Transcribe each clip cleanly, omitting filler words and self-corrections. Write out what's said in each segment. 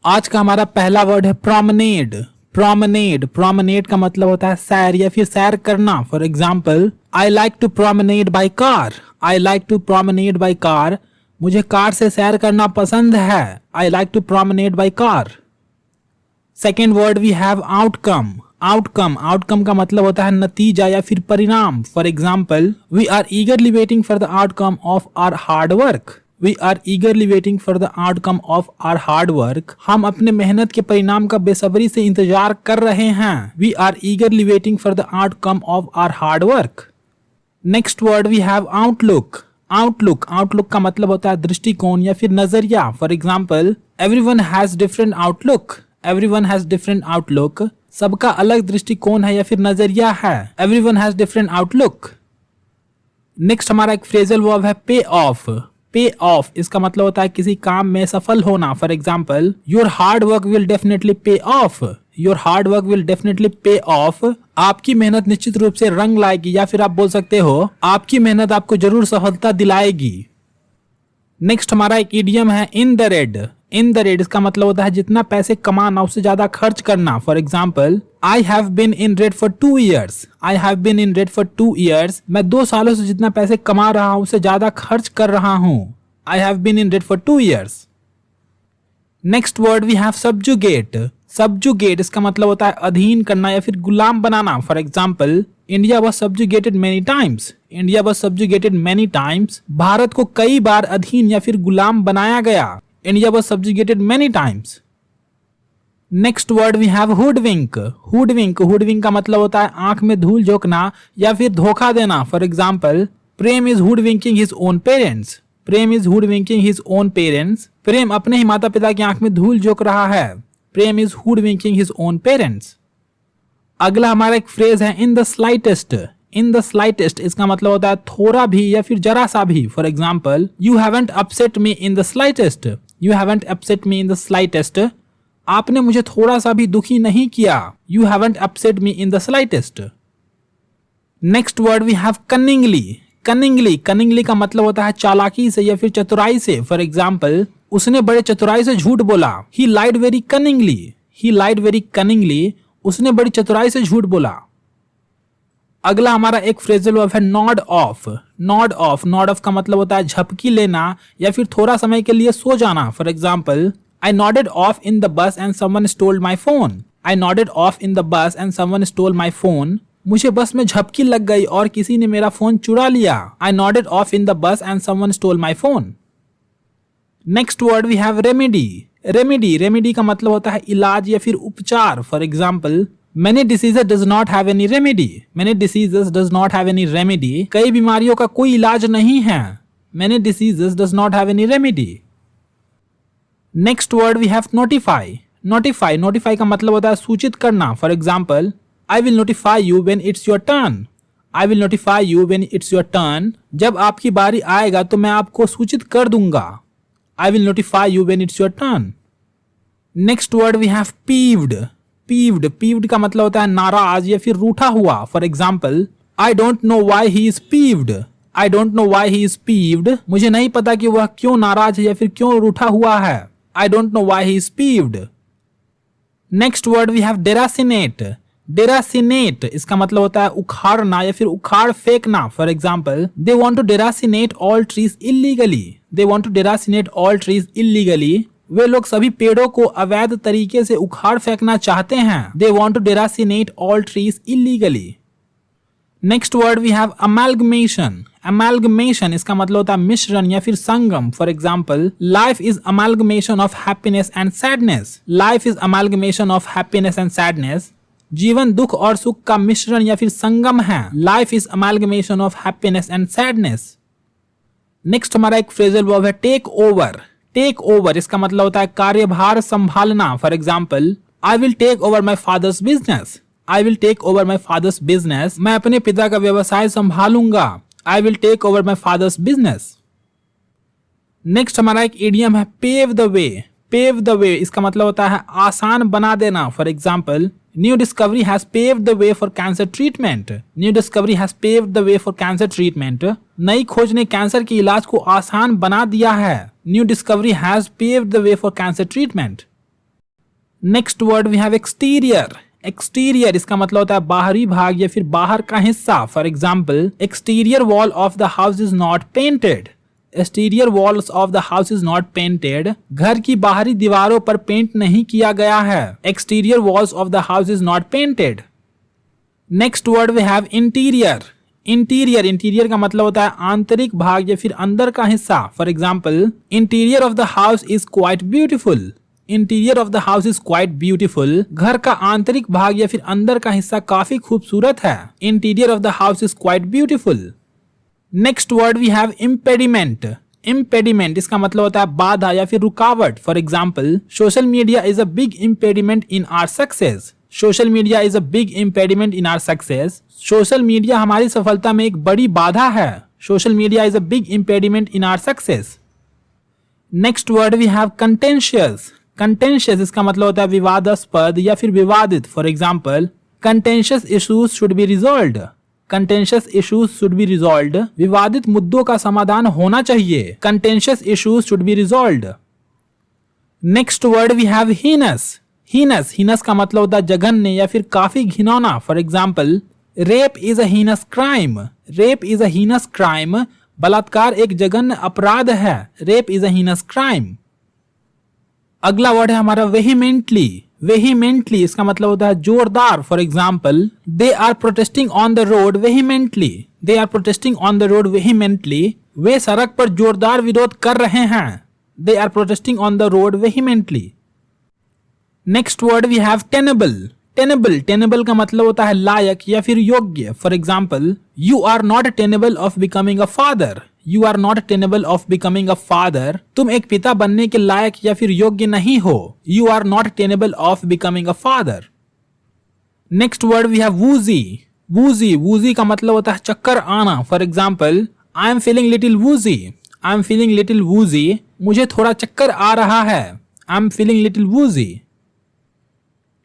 आज का हमारा पहला वर्ड है प्रोमेनेड। प्रोमेनेड प्रोमेनेड का मतलब होता है सैर या फिर सैर करना। For example, I like to promenade by car. I like to promenade by car. मुझे कार से सैर करना पसंद है। आई लाइक टू प्रोमेनेड बाई कार। Second word we have outcome. Outcome outcome का मतलब होता है नतीजा या फिर परिणाम। For example, we are eagerly waiting for the outcome of our hard work. We are eagerly waiting for the outcome of our hard work. हम अपने मेहनत के परिणाम का बेसब्री से इंतजार कर रहे हैं। We are eagerly waiting for the outcome of our hard work. Next word we have outlook. Outlook outlook का मतलब होता है दृष्टिकोण या फिर नजरिया। For example, everyone has different outlook. Everyone has different outlook. सबका अलग दृष्टिकोण है या फिर नजरिया है। Everyone has different outlook. Next हमारा एक फ्रेजल वर्ब है पे ऑफ। पे ऑफ इसका मतलब होता है किसी काम में सफल होना। For example, your hard work will definitely पे of. Your hard work will definitely पे ऑफ। आपकी मेहनत निश्चित रूप से रंग लाएगी, या फिर आप बोल सकते हो आपकी मेहनत आपको जरूर सफलता दिलाएगी। नेक्स्ट हमारा एक इडियम है in the red. In the red इसका मतलब होता है जितना पैसे कमाना उससे ज्यादा खर्च करना। For example, I have been in red for 2 years। I have been in red for 2 years। मैं 2 सालों से जितना पैसे कमा रहा हूं उससे ज्यादा खर्च कर रहा हूं। I have been in red for 2 years। Next word we have subjugate. Subjugate इसका मतलब होता है अधीन करना या फिर गुलाम बनाना। For example, India was subjugated many times. India was subjugated many times. Bharat को कई बार अधीन या फिर गुलाम बनाया गया। India was subjugated many times. Next word we have hoodwink. Hoodwink hoodwink का मतलब होता है आंख में धूल झोंकना या फिर धोखा देना। For example, Prem is hoodwinking his own parents. Prem is hoodwinking his own parents. Prem अपने ही माता पिता की आंख में धूल झोंक रहा है। प्रेम is hoodwinking his own parents. अगला हमारा एक फ्रेज है इन the slightest. In the slightest इसका मतलब होता है थोड़ा भी या फिर जरा सा भी। For example, you haven't upset me in the slightest. You haven't upset me in the slightest. आपने मुझे थोड़ा सा भी दुखी नहीं किया। You haven't upset me in the slightest. Next word we have cunningly. Cunningly cunningly का मतलब होता है चालाकी से या फिर चतुराई से। फॉर एग्जाम्पल, उसने बड़े चतुराई से झूठ बोला। He lied very cunningly. He lied very cunningly. उसने बड़ी चतुराई से झूठ बोला। अगला हमारा एक फ्रेजल वर्ब है nod off. Nod off nod off का मतलब होता है झपकी लेना या फिर थोड़ा समय के लिए सो जाना। For example, I nodded off in the bus and someone stole my phone. I nodded off in the bus and someone stole my phone. मुझे बस में झपकी लग गई और किसी ने मेरा फोन चुरा लिया। I nodded off in the bus and someone stole my phone. Next word we have remedy. Remedy remedy का मतलब होता है इलाज या फिर उपचार। For example, many diseases does not have any remedy. Many diseases does not have any remedy. कई बीमारियों का कोई इलाज नहीं है। Many diseases does not have any remedy. Next word we have notify. Notify notify का मतलब होता है सूचित करना। For example, I will notify you when it's your turn. I will notify you when it's your turn. जब आपकी बारी आएगा तो मैं आपको सूचित कर दूंगा। I will notify you when it's your turn. Next word we have peeved. Peeved peeved का मतलब होता है नाराज या फिर रूठा हुआ। For example, I don't know why he is peeved. I don't know why he is peeved. मुझे नहीं पता कि वह क्यों नाराज है या फिर क्यों रूठा हुआ है। I don't know why he is peeved. Next word we have deracinate. Deracinate इसका मतलब होता है उखाड़ना या फिर उखाड़ फेंकना। For example, they want to deracinate all trees illegally. They want to deracinate all trees illegally. वे लोग सभी पेड़ों को अवैध तरीके से उखाड़ फेंकना चाहते हैं। They want to deracinate all trees illegally. Next word we have amalgamation. Amalgamation इसका मतलब होता है मिश्रण या फिर संगम। For example, life is amalgamation of happiness and sadness. Life is amalgamation of happiness and sadness. जीवन दुख और सुख का मिश्रण या फिर संगम है। Life is amalgamation of happiness and sadness. Next हमारा एक फ्रेजल वर्ब है टेक ओवर। टेक ओवर इसका मतलब होता है कार्यभार संभालना। For example, I will take over my father's business. I will take over my father's business. मैं अपने पिता का व्यवसाय संभालूंगा। I will take over my father's business. Next हमारा एक इडियम है pave the way. Pave the way इसका मतलब होता है आसान बना देना। For example, new discovery has paved the way for cancer treatment. New discovery has paved the way for cancer treatment. नई खोज ने कैंसर के इलाज को आसान बना दिया है। New discovery has paved the way for cancer treatment. Next word we have exterior. Exterior इसका मतलब होता है बाहरी भाग या फिर बाहर का हिस्सा। For example, exterior wall of the house is not painted. Exterior walls of the house is not painted. घर की बाहरी दीवारों पर पेंट नहीं किया गया है। Exterior walls of the house is not painted. Next word we have interior. Interior, interior का मतलब होता है आंतरिक भाग या फिर अंदर का हिस्सा। For example, interior of the house is quite beautiful. Interior of the house is quite beautiful. घर का आंतरिक भाग या फिर अंदर का हिस्सा काफी खूबसूरत है। Interior of the house is quite beautiful. Next word we have impediment. Impediment इसका मतलब होता है बाधा या फिर रुकावट। For example, social media is a big impediment in our success. Social media is a big impediment in our success. Social media हमारी सफलता में एक बड़ी बाधा है। Social media is a big impediment in our success. Next word we have contentious. Contentious इसका मतलब होता है विवादास्पद या फिर विवादित। For example, contentious issues should be resolved. Contentious issues should be resolved. विवादित मुद्दों का समाधान होना चाहिए। Contentious issues should be resolved. Next word we have heinous. Heinous, heinous का मतलब होता है जघन्य या फिर काफी घिनौना। For example, rape is a heinous crime. Rape is a heinous crime. बलात्कार एक जघन्य अपराध है। Rape is a heinous crime. अगला वर्ड है हमारा वेहीमेंटली। वेहीमेंटली इसका मतलब होता है जोरदार। For example, they are protesting on the road vehemently. They are protesting on the road vehemently. वे सड़क पर जोरदार विरोध कर रहे हैं। They are protesting on the road vehemently. Next word we have tenable. Tenable, tenable का मतलब होता है लायक या फिर योग्य। For example, you are not tenable of becoming a father. You are not tenable of becoming a father. तुम एक पिता बनने के लायक या फिर योग्य नहीं हो। You are not tenable of becoming a father. Next word we have woozy. Woozy, woozy का मतलब होता है चक्कर आना। For example, I am feeling little woozy. I am feeling little woozy. मुझे थोड़ा चक्कर आ रहा है। I am feeling little woozy.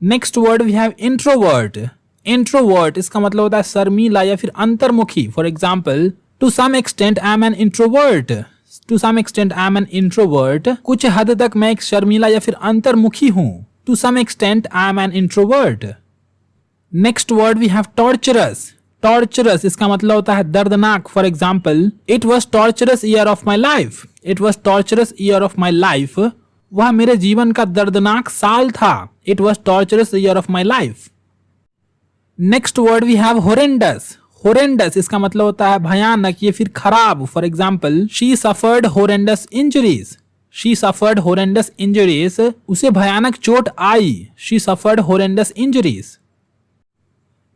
Next word we have introvert. Introvert इसका मतलब होता है शर्मीला या फिर अंतर्मुखी। For example, to some extent I am an introvert. To some extent I am an introvert. कुछ हद तक मैं एक शर्मीला या फिर अंतर्मुखी हूं। To some extent I am an introvert. Next word we have torturous. Torturous इसका मतलब होता है दर्दनाक। For example, it was torturous year of my life. It was torturous year of my life. वह मेरे जीवन का दर्दनाक साल था। It was torturous year of my life. Next word we have horrendous. Horrendous इसका मतलब होता है भयानक या फिर खराब। For example, she suffered horrendous injuries. She suffered horrendous injuries. उसे भयानक चोट आई। She suffered horrendous injuries.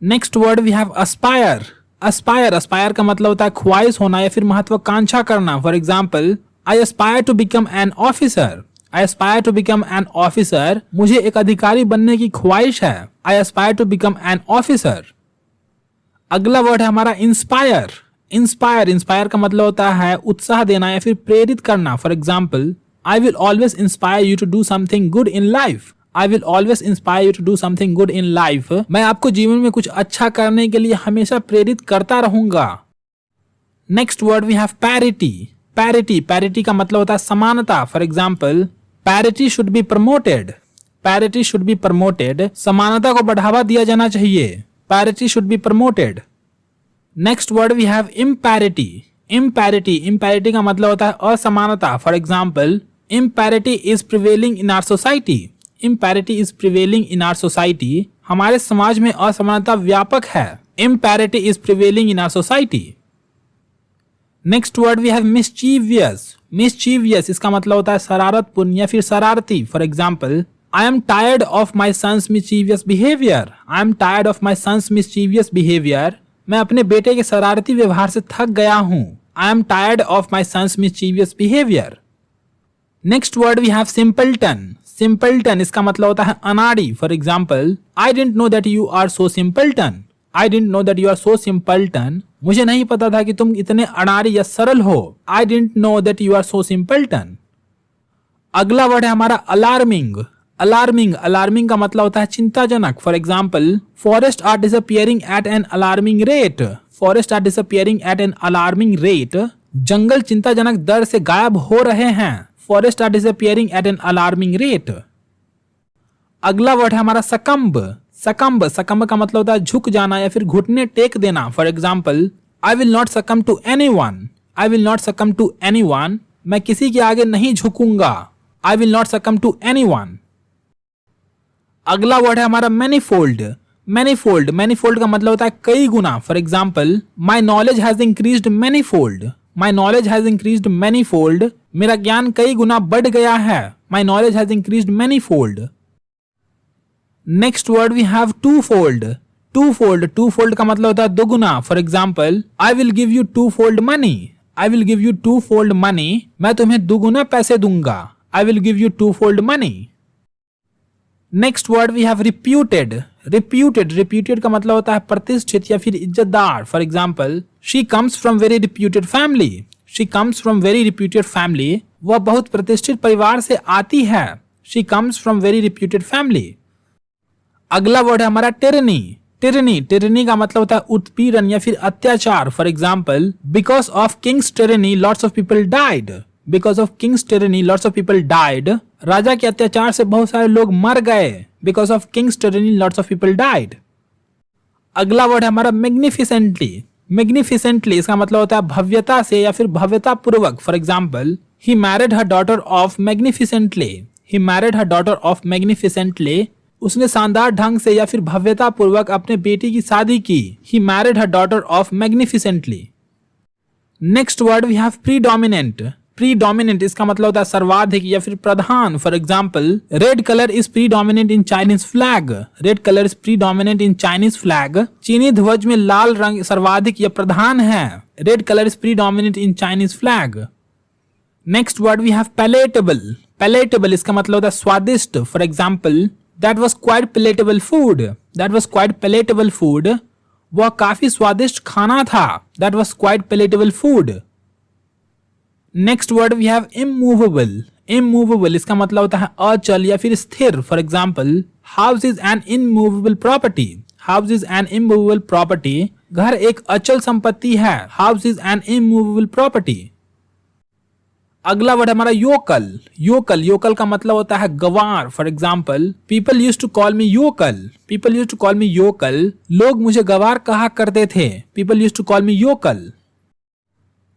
Next word we have aspire. Aspire, aspire का मतलब होता है ख्वाहिश होना या फिर महत्वाकांक्षा करना। For example, I aspire to become an officer. I aspire to become an officer. मुझे एक अधिकारी बनने की ख्वाहिश है। I aspire to become an officer. अगला वर्ड है हमारा इंस्पायर। इंस्पायर, इंस्पायर का मतलब होता है उत्साह देना या फिर प्रेरित करना। For example, I will always inspire you to do something good in life. I will always inspire you to do something good in life. मैं आपको जीवन में कुछ अच्छा करने के लिए हमेशा प्रेरित करता रहूंगा। Next word we have parity. Parity, parity का मतलब होता है समानता। For example, parity should be promoted. Parity should be promoted. समानता को बढ़ावा दिया जाना चाहिए। Parity should be promoted. Next word we have imparity. Imparity, imparity का मतलब होता है असमानता। For example, imparity is prevailing in our society. Imparity is prevailing in our society. हमारे समाज में असमानता व्यापक है। Imparity is prevailing in our society. Next word we have mischievous. Mischievous इसका मतलब होता है शरारतपूर्ण या फिर शरारती। For example, I am tired of my son's mischievous behavior. I am tired of my son's mischievous behavior. मैं अपने बेटे के शरारती व्यवहार से थक गया हूँ। I am tired of my son's mischievous behavior. Next word we have simpleton. Simpleton इसका मतलब होता है अनाड़ी। For example, I didn't know that you are so simpleton. I didn't know that you are so simpleton. मुझे नहीं पता था कि तुम इतने अनाड़ी या सरल हो। I didn't know that you are so simpleton. अगला वर्ड है हमारा अलार्मिंग। अलार्मिंग, अलार्मिंग का मतलब होता है चिंताजनक। For example, forest are disappearing at an alarming rate. Forest are disappearing at an alarming rate. जंगल चिंताजनक दर से गायब हो रहे हैं। Forest are disappearing at an alarming rate. अगला वर्ड है हमारा सकम्ब। सकम्ब सकम्ब का मतलब होता है झुक जाना या फिर घुटने टेक देना। For example, I will not succumb to anyone. I will not succumb to anyone, मैं किसी के आगे नहीं झुकूंगा। I will not succumb to anyone. अगला वर्ड है हमारा मैनीफोल्ड। मैनीफोल्ड मैनीफोल्ड का मतलब होता है कई गुना। For example, my knowledge has increased manifold. My knowledge has increased manifold, मेरा ज्ञान कई गुना बढ़ गया है। My knowledge has increased manifold. Next word we have two fold. Two fold two fold का मतलब होता है दोगुना। For example, I will give you two fold money. I will give you two fold money, मैं तुम्हें दुगुना पैसे दूंगा। I will give you two fold money. Next word we have reputed. Reputed reputed का मतलब होता है प्रतिष्ठित या फिर इज्जतदार। For example, she comes from very reputed family. She comes from very reputed family, वह बहुत प्रतिष्ठित परिवार से आती है। She comes from very reputed family. अगला वर्ड है हमारा टिरनी। टिरनी टिरनी का मतलब होता है उत्पीड़न या फिर अत्याचार। For example, because of king's tyranny lots of people died. Because of king's tyranny lots of people died, राजा के अत्याचार से बहुत सारे लोग मर गए। Because of king's tyranny lots of people died. अगला वर्ड है हमारा मैग्निफिसेंटली। मैग्निफिसेंटली इसका मतलब होता है भव्यता से या फिर भव्यता पूर्वक। For example, he married her daughter off magnificently. He married her daughter off magnificently, उसने शानदार ढंग से या फिर भव्यता पूर्वक अपने बेटी की शादी की। He married her daughter off magnificently. Next word we have predominant. Predominant इसका मतलब होता है सर्वाधिक या फिर प्रधान। For example, red colour is predominant in Chinese flag. Red colour is predominant in Chinese flag, चीनी ध्वज में लाल रंग सर्वाधिक या प्रधान है। Red colour is predominant in Chinese flag. Next word we have palatable. Palatable इसका मतलब होता है स्वादिष्ट। For example, that was quite palatable food. That was quite palatable food, वह काफी स्वादिष्ट खाना था। That was quite palatable food. Next word we have immovable. Immovable इसका मतलब होता है अचल या फिर स्थिर। For example, house is an immovable property. House is an immovable property, घर एक अचल संपत्ति है। House is an immovable property. अगला वर्ड हमारा योकल। योकल योकल का मतलब होता है गवार। For example, people used to call me yokel. People used to call me yokel, लोग मुझे गवार कहा करते थे। People used to call me yokel.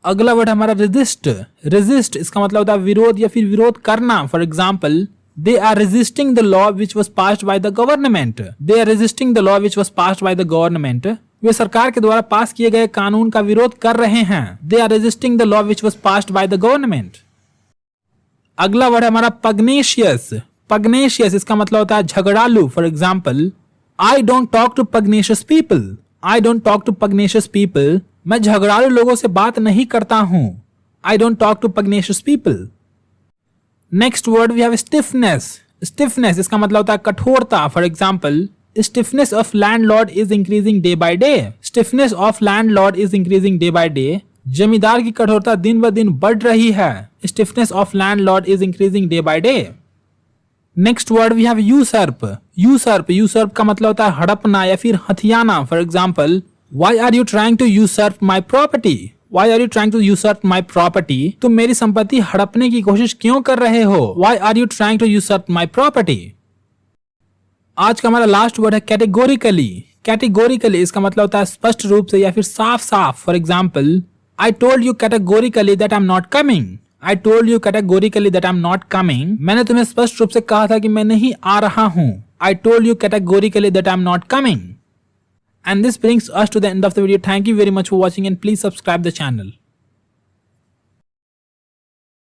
अगला वर्ड हमारा रेजिस्ट। रेजिस्ट इसका मतलब होता है विरोध या फिर विरोध करना। For example, they are resisting the law which was passed by the government. They are resisting the law which was passed by the government, वे सरकार के द्वारा पास किए गए कानून का विरोध कर रहे हैं। They are resisting the law which was passed by the government. अगला वर्ड है हमारा पग्नेशियस। पग्नेशियस इसका मतलब होता है झगड़ालू। For example, I don't talk to pugnacious people. I don't talk to pugnacious people, मैं झगड़ालू लोगों से बात नहीं करता हूं। I don't talk to pugnacious people. Next word we have stiffness. Stiffness इसका मतलब होता है कठोरता। For example, stiffness of landlord is increasing day by day. Stiffness of landlord is increasing day by day, जमींदार की कठोरता दिन ब दिन बढ़ रही है। Stiffness of landlord is increasing day by day. Next word we have usurp. Usurp usurp का मतलब होता है हड़पना या फिर हथियाना। For example, why are you trying to usurp my property. Why are you trying to usurp my property, तुम मेरी संपत्ति हड़पने की कोशिश क्यों कर रहे हो। Why are you trying to usurp my property. आज का हमारा लास्ट वर्ड है कैटेगोरिकली। कैटेगोरिकली इसका मतलब होता है स्पष्ट रूप से या फिर साफ साफ। For example, I told you categorically that I am not coming. I told you categorically that I am not coming, मैंने तुम्हें स्पष्ट रूप से कहा था कि मैं नहीं आ रहा हूं। I told you categorically that I am not coming. And this brings us to the end of the video. Thank you very much for watching and please subscribe the channel.